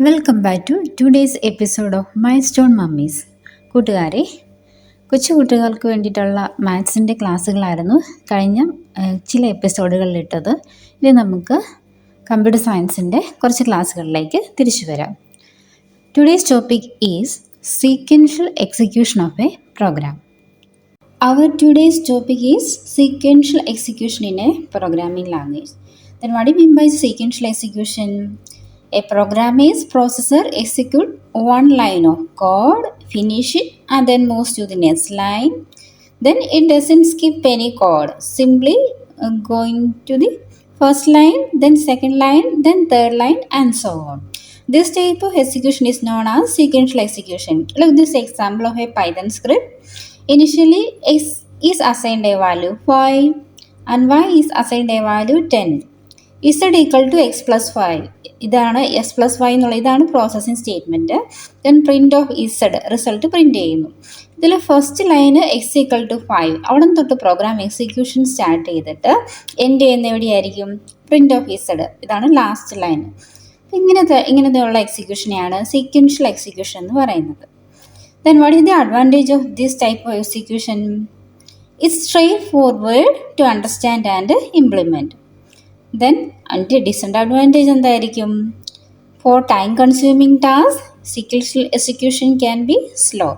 Welcome back to today's episode of my stone mummies. കൂട്ടുകാരെ, കൊച്ചു കുട്ടികൾക്ക് വേണ്ടിയിട്ടുള്ള മാത്സിൻ്റെ ക്ലാസ്സുകളായിരുന്നു കഴിഞ്ഞ ചില എപ്പിസോഡുകളിലിട്ടത്. ഇനി നമുക്ക് കമ്പ്യൂട്ടർ സയൻസിൻ്റെ കുറച്ച് ക്ലാസ്സുകളിലേക്ക് തിരിച്ചു വരാം. Today's topic is sequential execution of a program. Our today's topic is sequential execution in a programming language. Then what do you mean by sequential execution? A program is processor execute one line of code, finish it, and then moves to the next line. Then it doesn't skip any code, simply going to the first line, then second line, then third line, and so on. This type of execution is known as sequential execution. Look, this example of a Python script. Initially, x is assigned a value 5 and y is assigned a value 10. Z equal to x plus 5. ഇതാണ് S plus Y എന്നുള്ള ഇതാണ് processing statement. Then print of Z result print ചെയ്യുന്നു. ഇതിൽ first line X equal to 5, അവിടെ നിന്ന് തൊട്ട് program execution start ചെയ്തിട്ട് end ചെയ്യുന്ന എവിടെയായിരിക്കും? Print of Z. ഇതാണ് ലാസ്റ്റ് ലൈൻ. ഇങ്ങനത്തെയുള്ള എക്സിക്യൂഷനെയാണ് സീക്വൻഷ്യൽ എക്സിക്യൂഷൻ എന്ന് പറയുന്നത്. Then what is the advantage of this type of execution? It's straightforward to understand and implement. Then അതിൻ്റെ disadvantage എന്തായിരിക്കും? For time consuming task, sequential execution can be slow.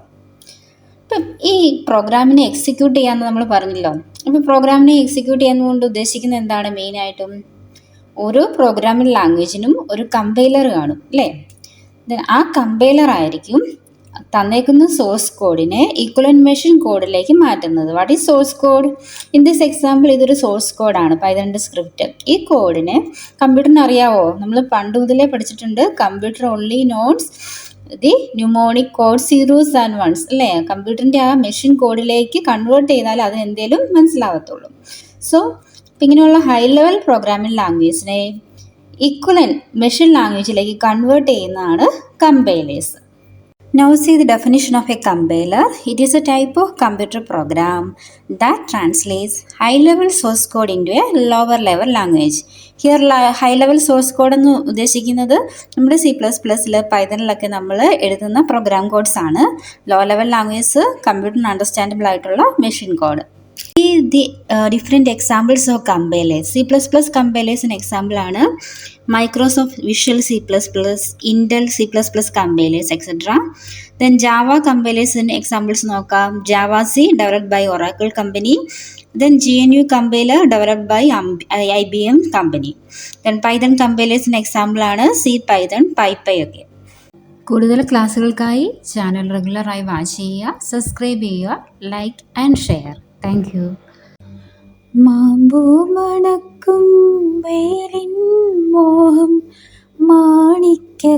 ഇപ്പം ഈ പ്രോഗ്രാമിനെ execute ചെയ്യാമെന്ന് നമ്മൾ പറഞ്ഞല്ലോ. അപ്പോൾ പ്രോഗ്രാമിനെ എക്സിക്യൂട്ട് ചെയ്യാന്നുകൊണ്ട് ഉദ്ദേശിക്കുന്നത് എന്താണ്? മെയിനായിട്ടും ഓരോ പ്രോഗ്രാമിംഗ് ലാംഗ്വേജിനും ഒരു കമ്പൈലർ കാണും അല്ലേ? ദെൻ ആ കമ്പൈലർ ആയിരിക്കും തന്നേക്കുന്ന സോഴ്സ് കോഡിനെ ഈക്വലന്റ് മെഷീൻ കോഡിലേക്ക് മാറ്റുന്നത്. What is source code? In this example ഇതൊരു സോഴ്സ് കോഡാണ്, പൈതണിൻ്റെ സ്ക്രിപ്റ്റ്. ഈ കോഡിനെ കമ്പ്യൂട്ടറിന് അറിയാവോ? നമ്മൾ പണ്ട് മുതലേ പഠിച്ചിട്ടുണ്ട്. Computer only notes the mnemonic code zeros and ones അല്ലേ? കമ്പ്യൂട്ടറിൻ്റെ ആ മെഷീൻ കോഡിലേക്ക് കൺവേർട്ട് ചെയ്താൽ അതിന് എന്തേലും മനസ്സിലാവത്തുള്ളൂ. സോ ഇങ്ങനെയുള്ള ഹൈ ലെവൽ പ്രോഗ്രാമിംഗ് ലാംഗ്വേജിനെ ഈക്വലന്റ് മെഷീൻ ലാംഗ്വേജിലേക്ക് കൺവേർട്ട് ചെയ്യുന്നതാണ് compilers. Now see the definition of a compiler. It is a type of computer program that translates high-level source code into a lower-level language. Here high-level source code എന്ന് ഉദ്ദേശിക്കുന്നത് നമ്മുടെ C++ൽ പൈത്തണിലൊക്കെ നമ്മൾ എഴുതുന്ന program codes ആണ്. Low level language കമ്പ്യൂട്ടറിന് understandable ആയിട്ടുള്ള machine code. The different examples of compilers. C++ compilers example ആണ് Microsoft visual C++, Intel C++ compilers, etc. Then Java compilers examples നോക്കാം. Java-C developed by Oracle company. Then GNU compiler developed by IBM company. Then Python compilers example ആണ് CPython, PyPy ഒക്കെ. കൂടുതൽ ക്ലാസ്സുകൾക്കായി channel റെഗുലറായി watch ചെയ്യുക, subscribe ചെയ്യുക, like and share. Thank you. മാമ്പൂ മണക്കും വെയിലിൻ മോഹം മാണിക്യക്കനികളായി